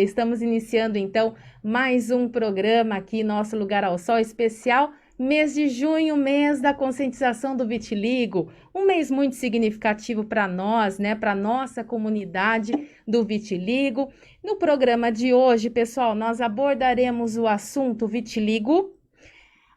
Estamos iniciando então mais um programa aqui, nosso Lugar ao Sol especial, mês de junho, mês da conscientização do vitiligo, um mês muito significativo para nós, né, para nossa comunidade do vitiligo. No programa de hoje, pessoal, nós abordaremos o assunto vitiligo,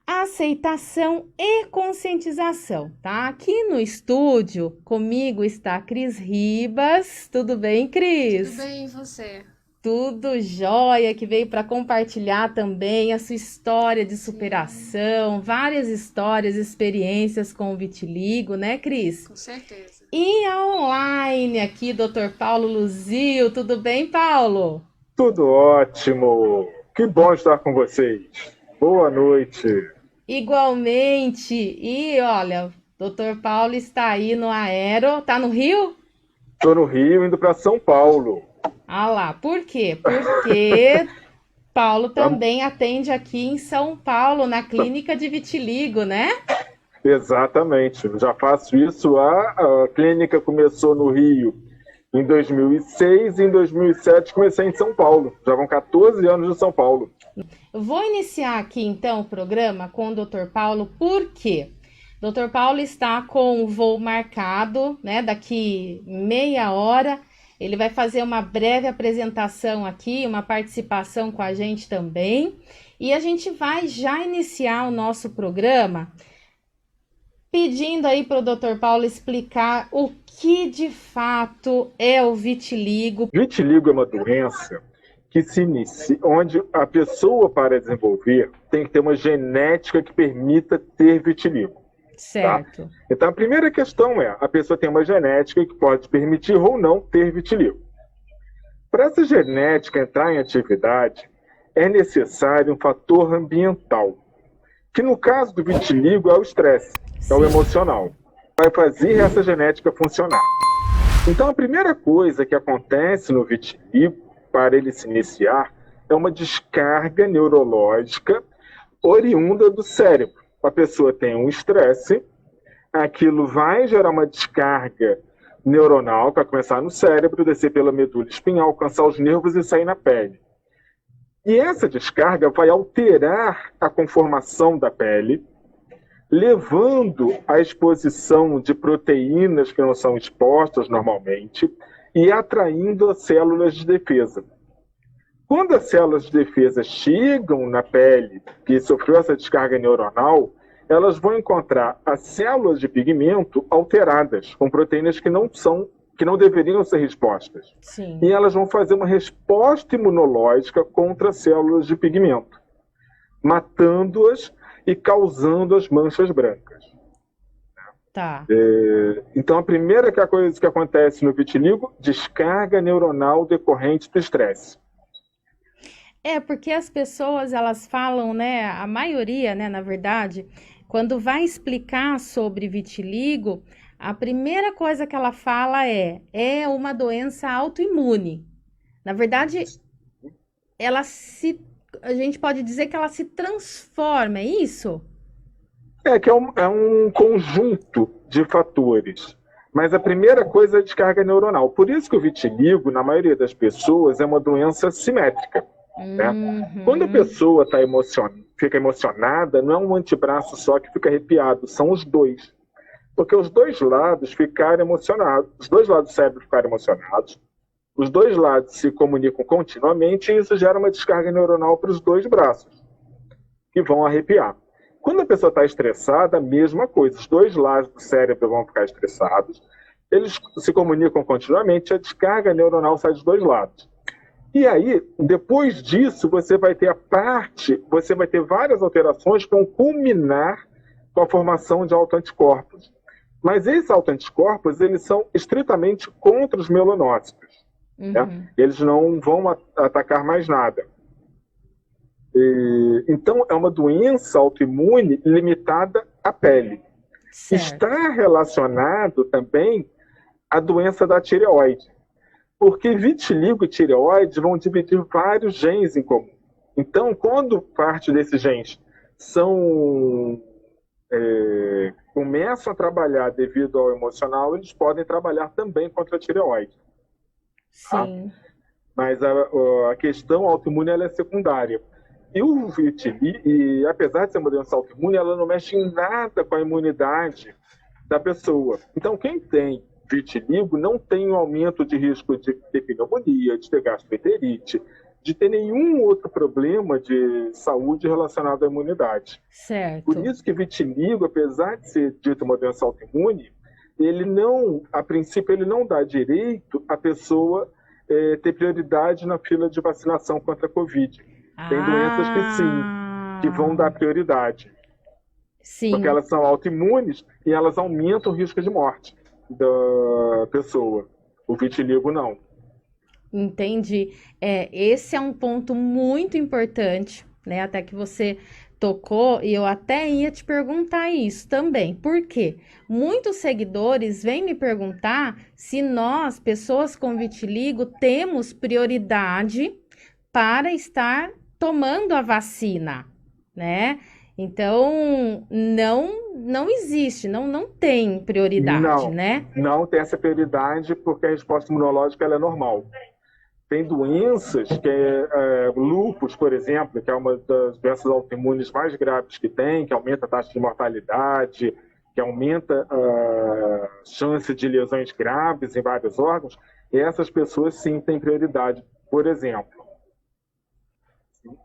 aceitação e conscientização, tá? Aqui no estúdio comigo está a Cris Ribas. Tudo bem, Cris? Tudo bem, e você? Tudo jóia, que veio para compartilhar também a sua história de Sim, superação, várias histórias, experiências com o vitiligo, né, Cris? com certeza. E a online aqui, Dr. Paulo Luzio, tudo bem, Paulo? Tudo ótimo. Que bom estar com vocês. Boa noite. Igualmente. E olha, Dr. Paulo está aí no Aero, tá no Rio? Estou no Rio, indo para São Paulo. Ah lá, por quê? Porque Paulo Tam- também atende aqui em São Paulo, na clínica de vitiligo, né? Exatamente. Já faço isso. A clínica começou no Rio em 2006 e em 2007 comecei em São Paulo. Já vão 14 anos de São Paulo. Eu vou iniciar aqui então o programa com o Dr. Paulo, por quê? Dr. Paulo está com o voo marcado, né? Daqui meia hora. Ele vai fazer uma breve apresentação aqui, uma participação com a gente também. E a gente vai já iniciar o nosso programa pedindo aí para o Dr. Paulo explicar o que de fato é o vitiligo. Vitiligo é uma doença que se inicia, onde a pessoa, para desenvolver, tem que ter uma genética que permita ter vitiligo. Tá? Certo. Então, a primeira questão é: a pessoa tem uma genética que pode permitir ou não ter vitiligo. Para essa genética entrar em atividade, é necessário um fator ambiental, que no caso do vitiligo é o estresse, é o Sim. emocional. Vai fazer essa genética funcionar. Então, a primeira coisa que acontece no vitiligo, para ele se iniciar, é uma descarga neurológica oriunda do cérebro. A pessoa tem um estresse, aquilo vai gerar uma descarga neuronal para começar no cérebro, descer pela medula espinhal, alcançar os nervos e sair na pele. E essa descarga vai alterar a conformação da pele, levando à exposição de proteínas que não são expostas normalmente e atraindo as células de defesa. Quando as células de defesa chegam na pele que sofreu essa descarga neuronal, elas vão encontrar as células de pigmento alteradas, com proteínas que não deveriam ser expostas. Sim. E elas vão fazer uma resposta imunológica contra as células de pigmento, matando-as e causando as manchas brancas. Tá. Então, a primeira coisa que acontece no vitiligo, descarga neuronal decorrente do estresse. É, porque as pessoas, elas falam, né, a maioria, né, na verdade, quando vai explicar sobre vitiligo, a primeira coisa que ela fala é uma doença autoimune. Na verdade, a gente pode dizer que ela se transforma, é isso? Que é um conjunto de fatores. Mas a primeira coisa é a descarga neuronal. Por isso que o vitiligo, na maioria das pessoas, é uma doença simétrica. Né? Quando a Uhum. pessoa fica emocionada, não é um antebraço só que fica arrepiado, são os dois. Porque os dois lados ficaram emocionados, os dois lados do cérebro ficaram emocionados, os dois lados se comunicam continuamente e isso gera uma descarga neuronal para os dois braços, que vão arrepiar. Quando a pessoa está estressada, a mesma coisa, os dois lados do cérebro vão ficar estressados, eles se comunicam continuamente, a descarga neuronal sai dos dois lados. E aí, depois disso, você vai ter várias alterações que vão culminar com a formação de autoanticorpos. Mas esses autoanticorpos, eles são estritamente contra os melanócitos. Uhum. Né? Eles não vão atacar mais nada. Então, é uma doença autoimune limitada à pele. Certo. Está relacionado também à doença da tireoide. Porque vitiligo e tireoide vão dividir vários genes em comum. Então, quando parte desses genes começam a trabalhar devido ao emocional, eles podem trabalhar também contra a tireoide. Tá? Sim. mas a questão autoimune ela é secundária. E o vitiligo, e apesar de ser uma doença autoimune, ela não mexe em nada com a imunidade da pessoa. Então, quem tem vitiligo não tem um aumento de risco de ter pneumonia, de ter gastroenterite, de ter nenhum outro problema de saúde relacionado à imunidade. Certo. Por isso que vitiligo, apesar de ser dito uma doença autoimune, ele não, a princípio, ele não dá direito à pessoa ter prioridade na fila de vacinação contra a Covid. Tem doenças que sim, que vão dar prioridade. Sim. Porque elas são autoimunes e elas aumentam o risco de morte da pessoa. O vitiligo não. Entendi. Esse é um ponto muito importante, né? Até que você tocou, e eu até ia te perguntar isso também. Por quê? Muitos seguidores vêm me perguntar se nós, pessoas com vitiligo, temos prioridade para estar tomando a vacina, né? Então, não existe, não tem prioridade, né? Não tem essa prioridade porque a resposta imunológica ela é normal. Tem doenças, que lúpus, por exemplo, que é uma das doenças autoimunes mais graves que tem, que aumenta a taxa de mortalidade, que aumenta a chance de lesões graves em vários órgãos, e essas pessoas sim têm prioridade. Por exemplo,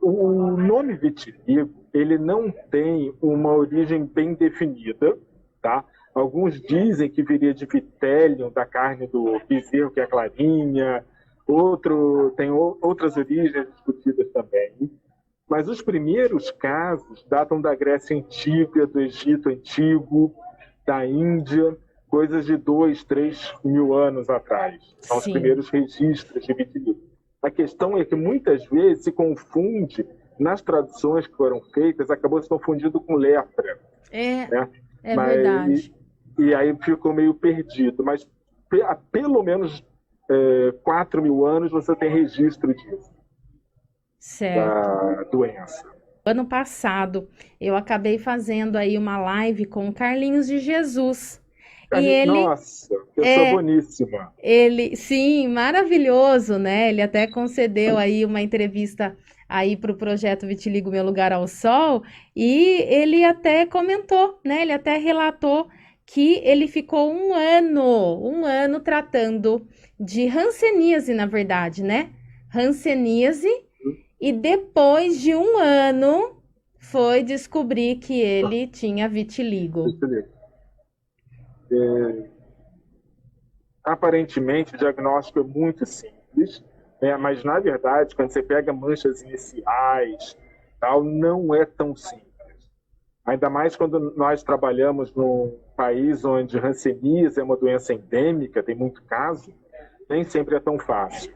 o nome vitiligo, ele não tem uma origem bem definida, tá? Alguns dizem que viria de vitélium, da carne do bezerro, que é clarinha. Tem outras origens discutidas também. Mas os primeiros casos datam da Grécia Antiga, do Egito Antigo, da Índia, coisas de 2, 3 mil anos atrás. São os primeiros registros de vitiligo. A questão é que muitas vezes se confunde, nas traduções que foram feitas, acabou se confundindo com lepra. Né? Verdade. E aí ficou meio perdido. Mas há pelo menos 4 mil anos você tem registro disso. Certo. Da doença. Ano passado, eu acabei fazendo aí uma live com o Carlinhos de Jesus. Nossa, pessoa boníssima. Ele, sim, maravilhoso, né? Ele até concedeu aí uma entrevista aí para o projeto Vitiligo Meu Lugar ao Sol, e ele até comentou, né? Ele até relatou que ele ficou um ano tratando de hanseníase, na verdade, né? Hanseníase, e depois de um ano foi descobrir que ele tinha vitiligo. Aparentemente, o diagnóstico é muito simples, né? Mas, na verdade, quando você pega manchas iniciais, tal, não é tão simples. Ainda mais quando nós trabalhamos num país onde hanseníase é uma doença endêmica, tem muito caso, nem sempre é tão fácil.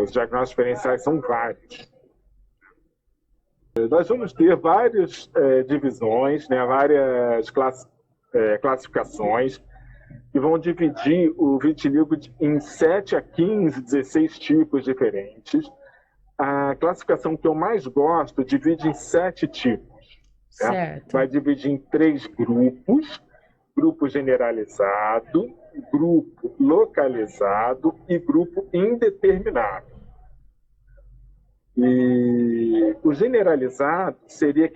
Os diagnósticos diferenciais são vários. Nós vamos ter várias divisões, né, várias classificações, que vão dividir o vitiligo em 7 a 15, 16 tipos diferentes. A classificação que eu mais gosto divide em 7 tipos. Certo. Vai dividir em 3 grupos: grupo generalizado, grupo localizado e grupo indeterminado. E o generalizado seria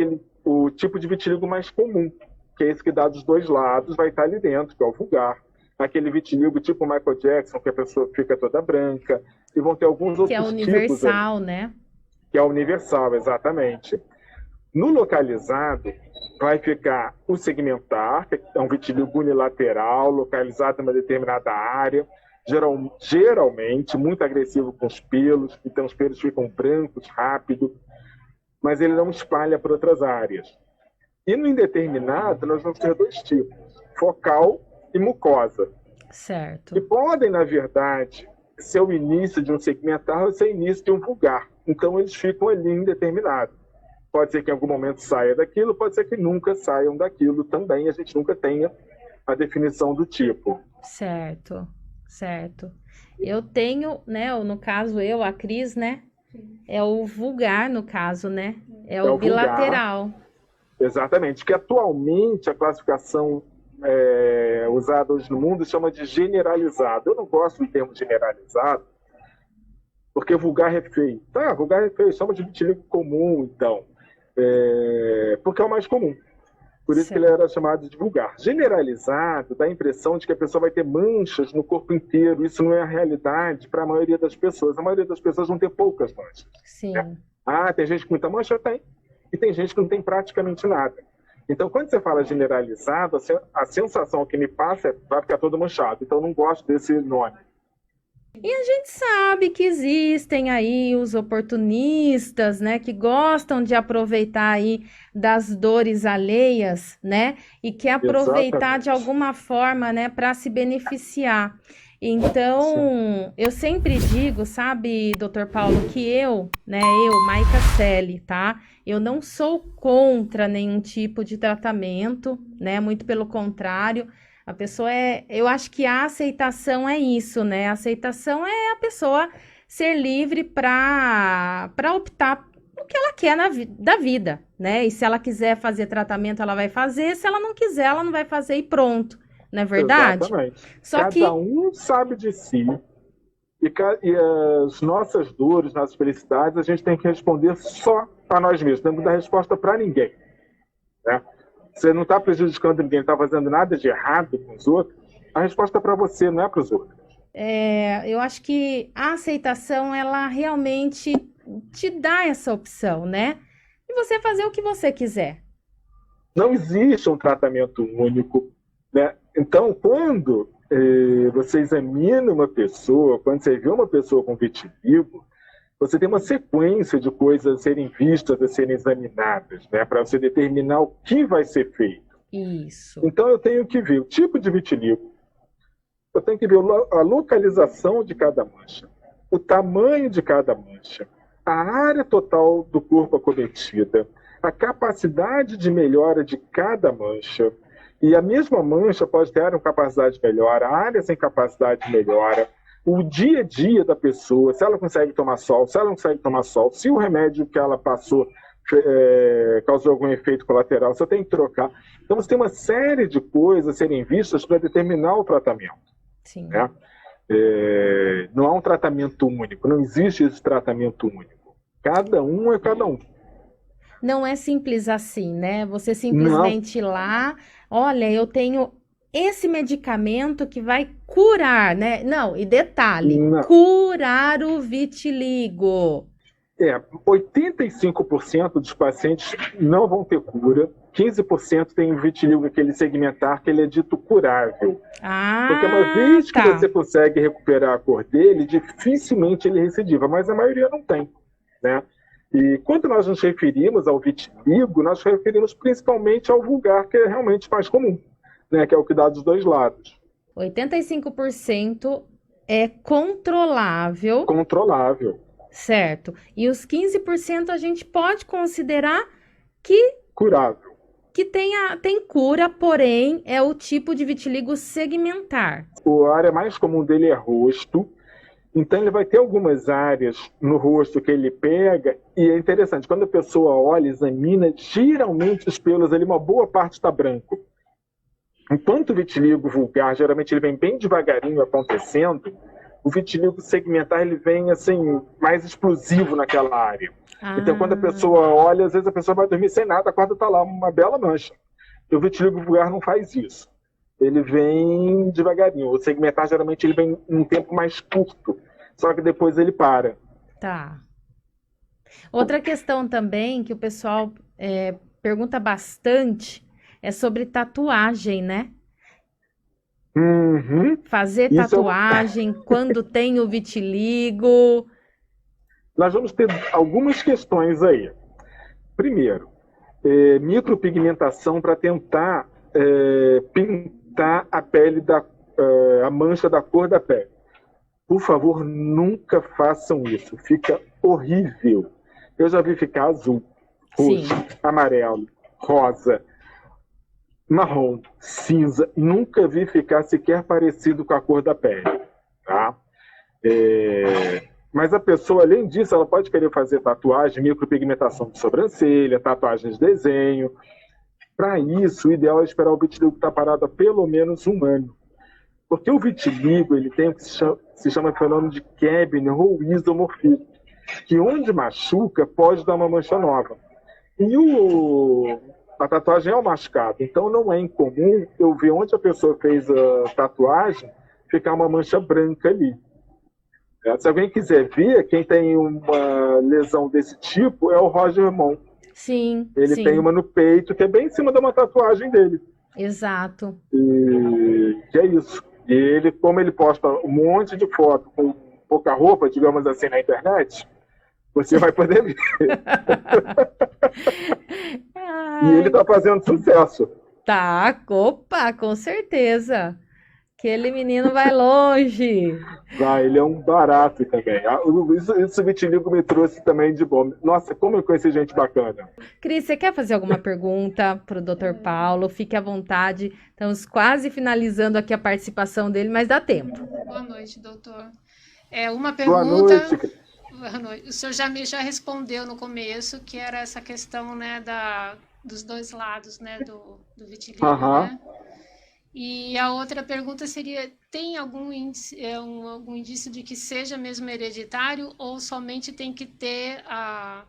o tipo de vitiligo mais comum, que é esse que dá dos dois lados, vai estar ali dentro, que é o vulgar. Aquele vitiligo tipo Michael Jackson, que a pessoa fica toda branca, e vão ter alguns outros tipos. Que é universal, né? Que é universal, exatamente. No localizado, vai ficar o segmentar, que é um vitiligo unilateral, localizado em uma determinada área, geralmente muito agressivo com os pelos, então os pelos ficam brancos rápido, mas ele não espalha para outras áreas. E no indeterminado, nós vamos ter 2 tipos, focal e mucosa. Certo. Que podem, na verdade, ser o início de um segmentar ou ser o início de um vulgar. Então, eles ficam ali indeterminados. Pode ser que em algum momento saia daquilo, pode ser que nunca saiam daquilo também, a gente nunca tenha a definição do tipo. Certo, certo. Eu tenho, né, no caso a Cris, né, é o vulgar no caso, né, é o bilateral. Vulgar. Exatamente, que atualmente a classificação usada hoje no mundo chama de generalizado. Eu não gosto do termo generalizado, porque vulgar é feio. Tá, vulgar é feio, chama de vitiligo comum, então. Porque é o mais comum. Por isso que ele Certo. era chamado de vulgar. Generalizado dá a impressão de que a pessoa vai ter manchas no corpo inteiro. Isso não é a realidade para a maioria das pessoas. A maioria das pessoas vão ter poucas manchas. Né? Sim. Ah, tem gente com muita mancha? Tem. E tem gente que não tem praticamente nada. Então, quando você fala generalizado, a sensação que me passa é que vai ficar todo manchado. Então, eu não gosto desse nome. E a gente sabe que existem aí os oportunistas, né, que gostam de aproveitar aí das dores alheias, né, e quer aproveitar de Exatamente. alguma forma, né, para se beneficiar. Sim. Então, eu sempre digo, sabe, doutor Paulo, que Maica Selle, tá? Eu não sou contra nenhum tipo de tratamento, né? Muito pelo contrário. A pessoa eu acho que a aceitação é isso, né? A aceitação é a pessoa ser livre para optar o que ela quer da vida, né? E se ela quiser fazer tratamento, ela vai fazer. Se ela não quiser, ela não vai fazer e pronto, não é verdade? Exatamente. Só Cada que um sabe de si. E as nossas dores, nossas felicidades, a gente tem que responder só para nós mesmos. Não dar resposta para ninguém. Né? Você não está prejudicando ninguém, não está fazendo nada de errado com os outros. A resposta é para você, não é para os outros. eu acho que a aceitação, ela realmente te dá essa opção, né? De você fazer o que você quiser. Não existe um tratamento único. Né? Então, quando você examina uma pessoa, quando você vê uma pessoa com vitiligo, você tem uma sequência de coisas a serem vistas, a serem examinadas, né? Para você determinar o que vai ser feito. Isso. Então, eu tenho que ver o tipo de vitiligo, eu tenho que ver a localização de cada mancha, o tamanho de cada mancha, a área total do corpo acometida, a capacidade de melhora de cada mancha. E a mesma mancha pode ter uma capacidade de melhora, a área sem capacidade de melhora, o dia a dia da pessoa, se ela consegue tomar sol, se ela não consegue tomar sol, se o remédio que ela passou causou algum efeito colateral, você tem que trocar. Então, você tem uma série de coisas a serem vistas para determinar o tratamento. Sim. Né? Não há um tratamento único, não existe esse tratamento único. Cada um é cada um. Não é simples assim, né? Você Não, simplesmente ir lá, olha, eu tenho esse medicamento que vai curar, né? Não, e detalhe, não. curar o vitiligo. 85% dos pacientes não vão ter cura, 15% tem vitiligo, aquele segmentar, que ele é dito curável. Porque uma Ah, vez que tá. você consegue recuperar a cor dele, dificilmente ele recidiva, mas a maioria não tem. Né? E quando nós nos referimos ao vitiligo, nós nos referimos principalmente ao vulgar, que é realmente mais comum, né? Que é o que dá dos dois lados. 85% é controlável, Controlável, certo? E os 15% a gente pode considerar que curável. tem cura, porém é o tipo de vitiligo segmentar. A área mais comum dele é rosto. Então, ele vai ter algumas áreas no rosto que ele pega, e é interessante, quando a pessoa olha, examina, geralmente os pelos ali, uma boa parte está branco. Enquanto o vitiligo vulgar, geralmente ele vem bem devagarinho acontecendo, o vitiligo segmentar ele vem assim, mais explosivo naquela área. Então, quando a Ah, pessoa olha, às vezes a pessoa vai dormir sem nada, acorda está lá uma bela mancha. E o vitiligo vulgar não faz isso. Ele vem devagarinho. O segmentar, geralmente, ele vem em um tempo mais curto. Só que depois ele para. tá. Outra questão também que o pessoal pergunta bastante é sobre tatuagem, né? Uhum. Fazer Isso tatuagem quando tem o vitiligo. Nós vamos ter algumas questões aí. Primeiro, micropigmentação para tentar pintar a pele a mancha da cor da pele. Por favor, nunca façam isso. Fica horrível. Eu já vi ficar azul, roxo, Sim. amarelo, rosa, marrom, cinza. Nunca vi ficar sequer parecido com a cor da pele. Tá? Mas a pessoa, além disso, ela pode querer fazer tatuagem, micropigmentação de sobrancelha, tatuagem de desenho. Para isso, o ideal é esperar o vitiligo estar parado há pelo menos um ano. Porque o vitiligo ele tem o que se chama fenômeno de Koebner ou isomorfismo, que onde machuca pode dar uma mancha nova. E a tatuagem é o machucado, então não é incomum eu ver onde a pessoa fez a tatuagem ficar uma mancha branca ali. Se alguém quiser ver, quem tem uma lesão desse tipo é o Roger Mon. Sim, Ele sim. tem uma no peito que é bem em cima de uma tatuagem dele. Exato. E é isso. E ele, como ele posta um monte de foto com pouca roupa, digamos assim, na internet, você vai poder ver. E ele está fazendo sucesso. Tá, opa, com certeza. Aquele menino vai longe. Ele é um barato também. Isso o vitiligo me trouxe também de bom. Nossa, como eu conheci gente bacana. Cris, você quer fazer alguma pergunta para o Dr. Paulo? Fique à vontade. Estamos quase finalizando aqui a participação dele, mas dá tempo. Boa noite, doutor. Uma Boa pergunta. noite. Boa noite. O senhor já respondeu no começo, que era essa questão, né, dos dois lados, né, do vitiligo, né? E a outra pergunta seria, tem algum indício de que seja mesmo hereditário ou somente tem que ter a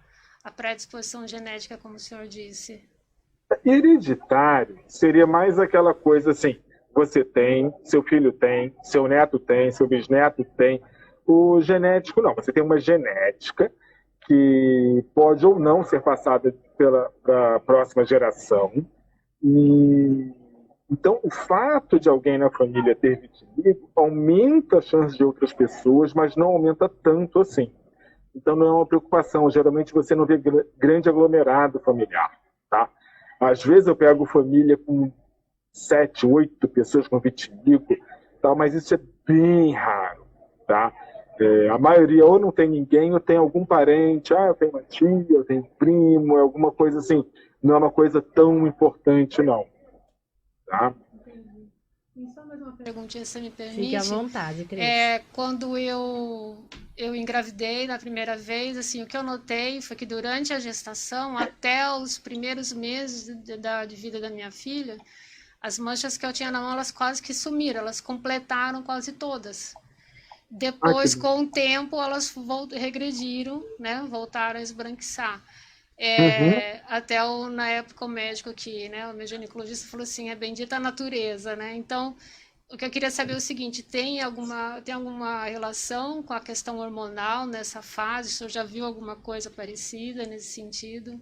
predisposição genética, como o senhor disse? Hereditário seria mais aquela coisa assim, você tem, seu filho tem, seu neto tem, seu bisneto tem. O genético não, você tem uma genética que pode ou não ser passada para a próxima geração. Então, o fato de alguém na família ter vitiligo aumenta a chance de outras pessoas, mas não aumenta tanto assim. Então, não é uma preocupação. Geralmente, você não vê grande aglomerado familiar, tá? Às vezes, eu pego família com 7, 8 pessoas com vitiligo, tá? Mas isso é bem raro, tá? A maioria ou não tem ninguém ou tem algum parente. Eu tenho uma tia, eu tenho um primo, é alguma coisa assim. Não é uma coisa tão importante, não. Tá? E só mais uma perguntinha, se você me permite. Fique à vontade, Cris. Quando eu engravidei na primeira vez, assim, o que eu notei foi que durante a gestação, até os primeiros meses de vida da minha filha, as manchas que eu tinha na mão, elas quase que sumiram, elas completaram quase todas. Depois, com o tempo, elas regrediram, né, voltaram a esbranquiçar. Até na época o médico aqui, né, o meu ginecologista falou assim, é bendita a natureza, né? Então, o que eu queria saber é o seguinte, tem alguma relação com a questão hormonal nessa fase? O senhor já viu alguma coisa parecida nesse sentido?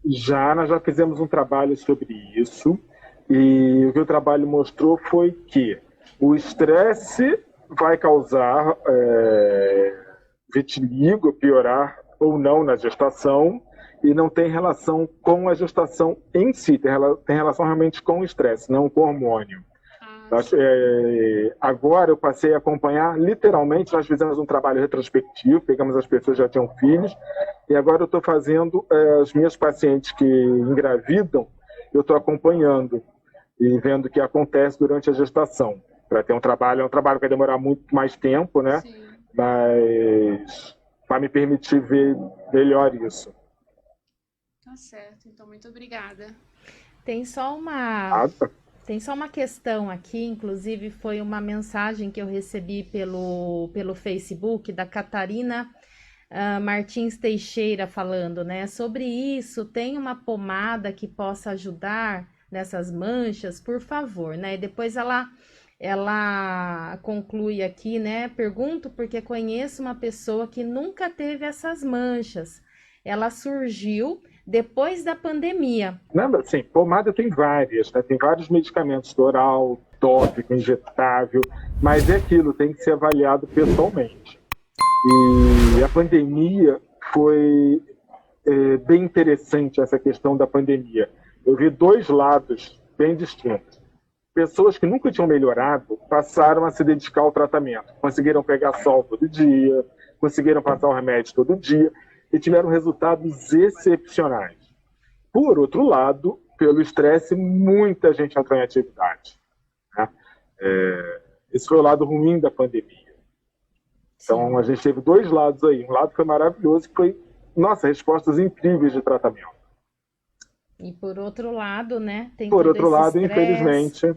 Nós já fizemos um trabalho sobre isso, e o que o trabalho mostrou foi que o estresse vai causar vitiligo, piorar ou não na gestação, e não tem relação com a gestação em si, tem relação realmente com o estresse, não com o hormônio. Agora eu passei a acompanhar, literalmente, nós fizemos um trabalho retrospectivo, pegamos as pessoas que já tinham filhos, e agora eu estou fazendo as minhas pacientes que engravidam, eu estou acompanhando e vendo o que acontece durante a gestação. Para ter um trabalho que vai demorar muito mais tempo, né? Sim. Mas vai me permitir ver melhor isso. Tá certo, então muito obrigada. Tem só uma questão aqui, inclusive foi uma mensagem que eu recebi pelo Facebook da Catarina Martins Teixeira falando, né? Sobre isso, tem uma pomada que possa ajudar nessas manchas, por favor, né? E depois ela conclui aqui, né? Pergunto porque conheço uma pessoa que nunca teve essas manchas. Ela surgiu depois da pandemia. Não, assim, pomada tem várias, né? Tem vários medicamentos, oral, tópico, injetável, mas é aquilo, tem que ser avaliado pessoalmente. E a pandemia foi bem interessante, essa questão da pandemia. Eu vi dois lados bem distintos. Pessoas que nunca tinham melhorado passaram a se dedicar ao tratamento. Conseguiram pegar sol todo dia, conseguiram passar o remédio todo dia e tiveram resultados excepcionais. Por outro lado, pelo estresse, muita gente entrou em atividade. Né? Esse foi o lado ruim da pandemia. Então, a gente teve dois lados aí. Um lado foi maravilhoso, que foi, respostas incríveis de tratamento. E por outro lado, né? Tem por todo outro esse lado, estresse. infelizmente,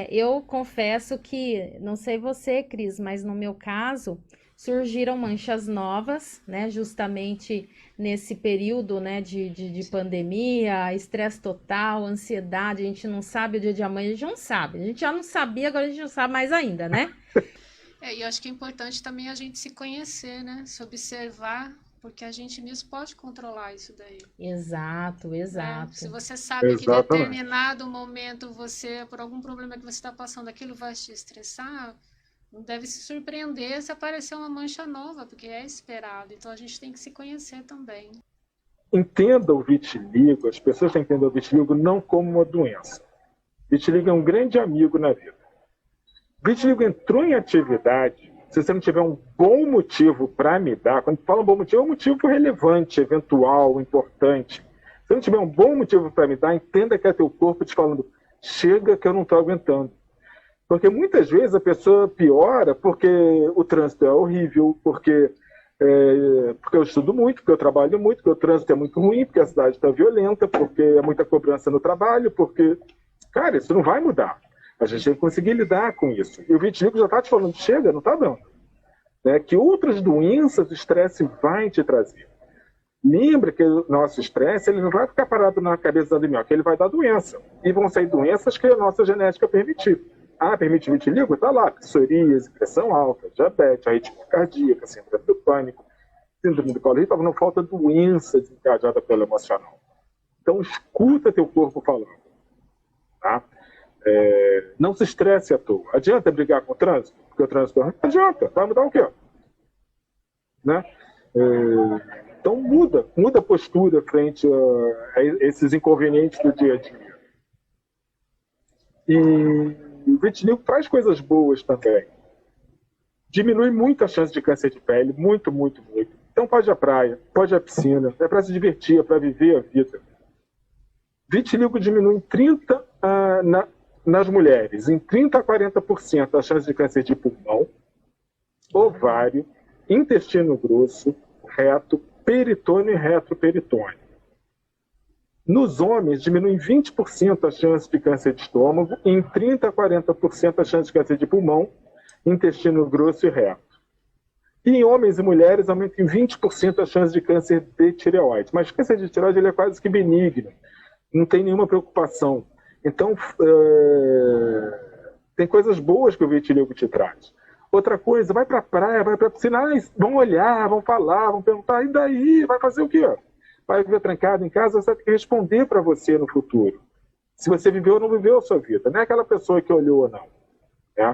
Eu confesso que, não sei você, Cris, mas no meu caso, surgiram manchas novas, né? Justamente nesse período, né, de pandemia, estresse total, ansiedade, a gente não sabe o dia de amanhã, a gente não sabe. A gente já não sabia, agora a gente não sabe mais ainda, né? E eu acho que é importante também a gente se conhecer, né? Se observar, porque a gente mesmo pode controlar isso daí. Exato, exato. Se você sabe que em Exatamente. determinado momento você, por algum problema que você está passando, aquilo vai te estressar, não deve se surpreender se aparecer uma mancha nova, porque é esperado. Então a gente tem que se conhecer também. Entenda o vitiligo, as pessoas têm que entender o vitiligo não como uma doença. Vitiligo é um grande amigo na vida. Vitiligo entrou em atividade, se você não tiver um bom motivo para me dar, quando fala um bom motivo, é um motivo relevante, eventual, importante. Se não tiver um bom motivo para me dar, entenda que é teu corpo te falando, chega que eu não estou aguentando. Porque muitas vezes a pessoa piora porque o trânsito é horrível, porque eu estudo muito, porque eu trabalho muito, porque o trânsito é muito ruim, porque a cidade está violenta, porque é muita cobrança no trabalho, porque, cara, isso não vai mudar. A gente tem que conseguir lidar com isso. E o vitiligo já está te falando, chega, não está dando. Né? Que outras doenças o estresse vai te trazer. Lembra que o nosso estresse ele não vai ficar parado na cabeça da minhoca, ele vai dar doença. E vão sair doenças que a nossa genética permitir. Permite vitiligo? Está lá. Psoríase, pressão alta, diabetes, arritmia cardíaca, síndrome do pânico, síndrome do colo irritável, não falta doença desencadeada pelo emocional. Então, escuta teu corpo falando. Tá? Não se estresse à toa. Adianta brigar com o trânsito? Porque o trânsito não adianta. Vai mudar o quê? Né? Então muda a postura frente a esses inconvenientes do dia a dia. E o vitiligo traz coisas boas também. Diminui muito a chance de câncer de pele, muito, muito, muito. Então pode ir à praia, pode ir à piscina, é para se divertir, é para viver a vida. Vitiligo diminui em 30 nas mulheres, em 30 a 40% a chance de câncer de pulmão, ovário, intestino grosso, reto, peritônio e retroperitônio. Nos homens, diminui em 20% a chance de câncer de estômago, e em 30 a 40% a chance de câncer de pulmão, intestino grosso e reto. E em homens e mulheres, aumenta em 20% a chance de câncer de tireoide. Mas o câncer de tireoide ele é quase que benigno, não tem nenhuma preocupação. Então, tem coisas boas que o vitiligo te traz. Outra coisa, vai para a praia, vai para a piscina, vão olhar, vão falar, vão perguntar, e daí? Vai fazer o quê? Vai viver trancado em casa, você vai ter que responder para você no futuro. Se você viveu ou não viveu a sua vida. Não é aquela pessoa que olhou ou não. Né?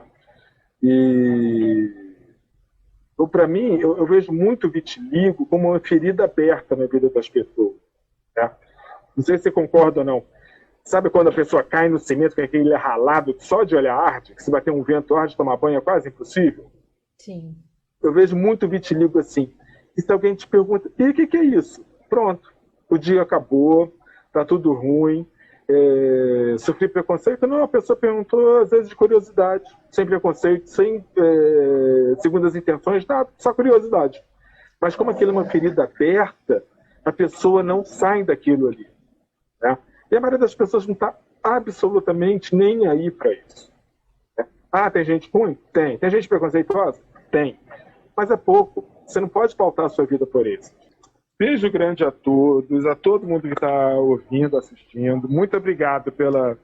Então, para mim, eu vejo muito vitiligo como uma ferida aberta na vida das pessoas. Né? Não sei se você concorda ou não. Sabe quando a pessoa cai no cimento com aquele ralado só de olhar arde, que se bater um vento arde, tomar banho é quase impossível? Sim. Eu vejo muito vitiligo assim. E se alguém te pergunta, e o que é isso? Pronto, o dia acabou, tá tudo ruim, sofri preconceito? Não, a pessoa perguntou às vezes de curiosidade, sem preconceito, sem segundas intenções, nada, só curiosidade. Mas como aquilo é uma ferida aberta, a pessoa não sai daquilo ali. Né? E a maioria das pessoas não está absolutamente nem aí para isso. Né? Tem gente ruim? Tem. Tem gente preconceituosa? Tem. Mas é pouco. Você não pode pautar a sua vida por isso. Beijo grande a todos, a todo mundo que está ouvindo, assistindo. Muito obrigado pela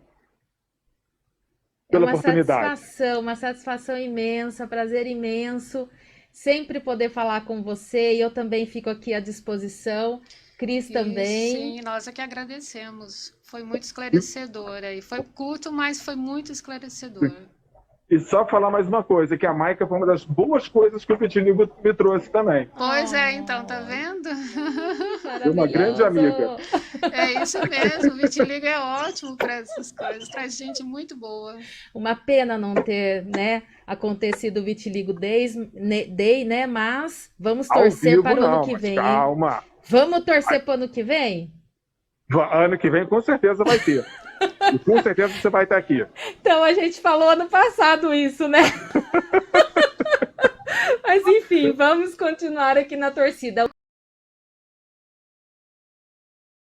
oportunidade. Uma satisfação imensa, prazer imenso. Sempre poder falar com você, e eu também fico aqui à disposição. Cris também. Sim, nós é que agradecemos. Foi muito esclarecedor aí. Foi curto, mas foi muito esclarecedor. E só falar mais uma coisa, que a Maica foi uma das boas coisas que o vitiligo me trouxe também. Pois então, tá vendo? Foi uma grande amiga. É isso mesmo, o vitiligo é ótimo para essas coisas, traz gente muito boa. Uma pena não ter, né, acontecido o Vitiligo Day, né, mas vamos torcer para o ano que vem. Calma. Vamos torcer para o ano que vem? Ano que vem com certeza vai ter. E com certeza você vai estar aqui. Então a gente falou ano passado isso, né? Mas enfim, vamos continuar aqui na torcida.